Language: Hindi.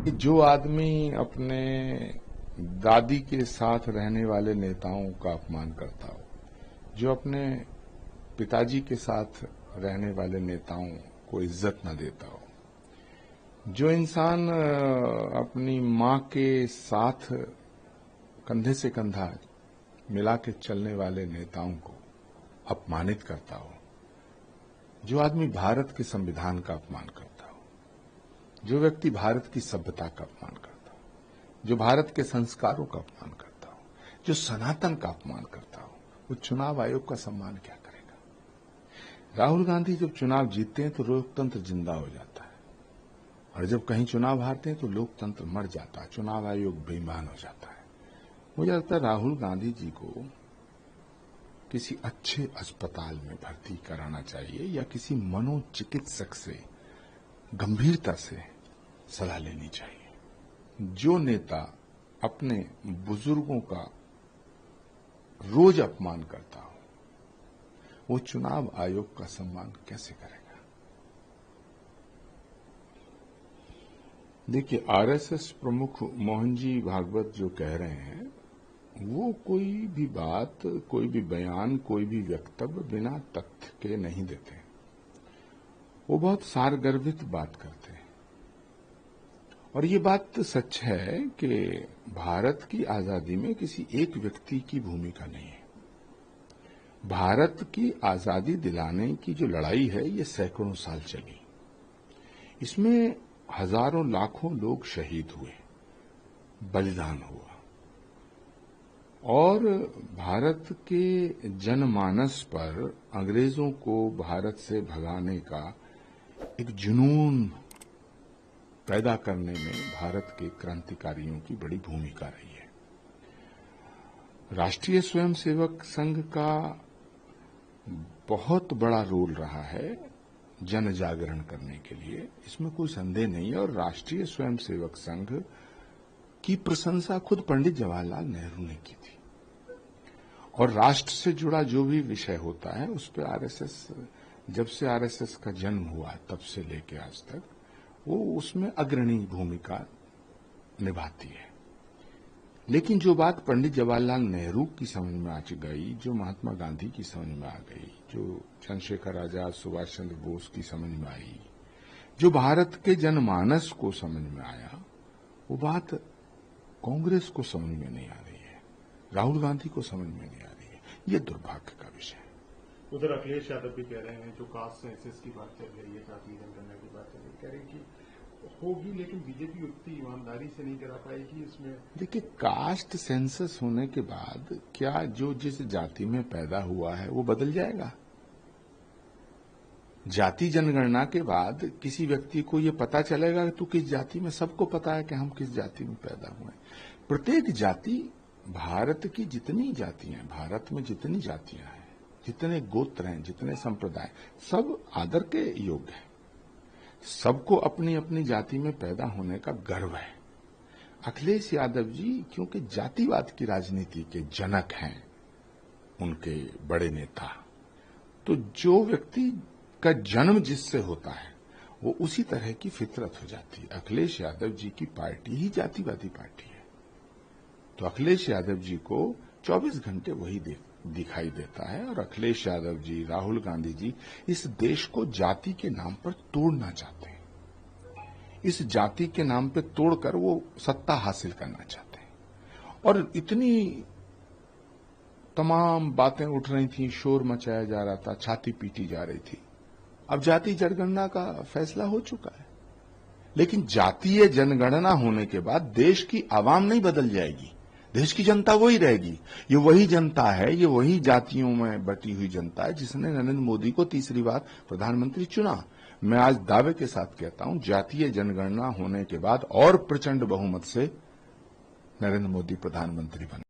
जो आदमी अपने दादी के साथ रहने वाले नेताओं का अपमान करता हो, जो अपने पिताजी के साथ रहने वाले नेताओं को इज्जत न देता हो, जो इंसान अपनी मां के साथ कंधे से कंधा मिला के चलने वाले नेताओं को अपमानित करता हो, जो आदमी भारत के संविधान का अपमान करता हो, जो व्यक्ति भारत की सभ्यता का अपमान करता हो, जो भारत के संस्कारों का अपमान करता हो, जो सनातन का अपमान करता हो, वो चुनाव आयोग का सम्मान क्या करेगा? राहुल गांधी जब चुनाव जीतते हैं तो लोकतंत्र जिंदा हो जाता है, और जब कहीं चुनाव हारते हैं तो लोकतंत्र मर जाता है, चुनाव आयोग बेईमान हो जाता है। मुझे लगता है राहुल गांधी जी को किसी अच्छे अस्पताल में भर्ती कराना चाहिए या किसी मनोचिकित्सक से गंभीरता से सलाह लेनी चाहिए। जो नेता अपने बुजुर्गों का रोज अपमान करता हो, वो चुनाव आयोग का सम्मान कैसे करेगा? देखिए, आरएसएस प्रमुख मोहन जी भागवत जो कह रहे हैं, वो कोई भी बात, कोई भी बयान, कोई भी वक्तव्य बिना तथ्य के नहीं देते। वो बहुत सारगर्भित बात करते हैं, और ये बात सच है कि भारत की आजादी में किसी एक व्यक्ति की भूमिका नहीं है। भारत की आजादी दिलाने की जो लड़ाई है, ये सैकड़ों साल चली। इसमें हजारों लाखों लोग शहीद हुए, बलिदान हुआ, और भारत के जनमानस पर अंग्रेजों को भारत से भगाने का एक जुनून पैदा करने में भारत के क्रांतिकारियों की बड़ी भूमिका रही है। राष्ट्रीय स्वयंसेवक संघ का बहुत बड़ा रोल रहा है जन जागरण करने के लिए, इसमें कोई संदेह नहीं है। और राष्ट्रीय स्वयंसेवक संघ की प्रशंसा खुद पंडित जवाहरलाल नेहरू ने की थी, और राष्ट्र से जुड़ा जो भी विषय होता है उस पर आरएसएस, जब से आरएसएस का जन्म हुआ तब से लेकर आज तक, वो उसमें अग्रणी भूमिका निभाती है। लेकिन जो बात पंडित जवाहरलाल नेहरू की समझ में आ गई, जो महात्मा गांधी की समझ में आ गई, जो चंद्रशेखर आजाद, सुभाष चंद्र बोस की समझ में आई, जो भारत के जनमानस को समझ में आया, वो बात कांग्रेस को समझ में नहीं आ रही है, राहुल गांधी को समझ में नहीं आ रही है। ये दुर्भाग्य का विषय है। उधर अखिलेश यादव भी कह रहे हैं, जो कास्ट सेंसस की बात चल रही है, जाति जनगणना की बात चल रही है, कह रहे हैं कि होगी लेकिन बीजेपी उतनी ईमानदारी से नहीं करा पाएगी। इसमें देखिए, कास्ट सेंसस होने के बाद क्या जो जिस जाति में पैदा हुआ है वो बदल जाएगा? जाति जनगणना के बाद किसी व्यक्ति को ये पता चलेगा कि तू किस जाति में? सबको पता है कि हम किस जाति में पैदा हुए। प्रत्येक जाति, भारत की जितनी जातियां हैं, भारत में जितनी जातियां हैं, जितने गोत्र हैं, जितने संप्रदाय, सब आदर के योग्य हैं। सबको अपनी अपनी जाति में पैदा होने का गर्व है। अखिलेश यादव जी क्योंकि जातिवाद की राजनीति के जनक हैं, उनके बड़े नेता, तो जो व्यक्ति का जन्म जिससे होता है वो उसी तरह की फितरत हो जाती है। अखिलेश यादव जी की पार्टी ही जातिवादी पार्टी है, तो अखिलेश यादव जी को 24 घंटे वही दिखाई देता है। और अखिलेश यादव जी, राहुल गांधी जी इस देश को जाति के नाम पर तोड़ना चाहते हैं। इस जाति के नाम पर तोड़कर वो सत्ता हासिल करना चाहते हैं। और इतनी तमाम बातें उठ रही थी, शोर मचाया जा रहा था, छाती पीटी जा रही थी। अब जाति जनगणना का फैसला हो चुका है, लेकिन जातीय जनगणना होने के बाद देश की आवाम नहीं बदल जाएगी, देश की जनता वही रहेगी। ये वही जनता है, ये वही जातियों में बटी हुई जनता है जिसने नरेंद्र मोदी को तीसरी बार प्रधानमंत्री चुना। मैं आज दावे के साथ कहता हूं, जातीय जनगणना होने के बाद और प्रचंड बहुमत से नरेंद्र मोदी प्रधानमंत्री बने।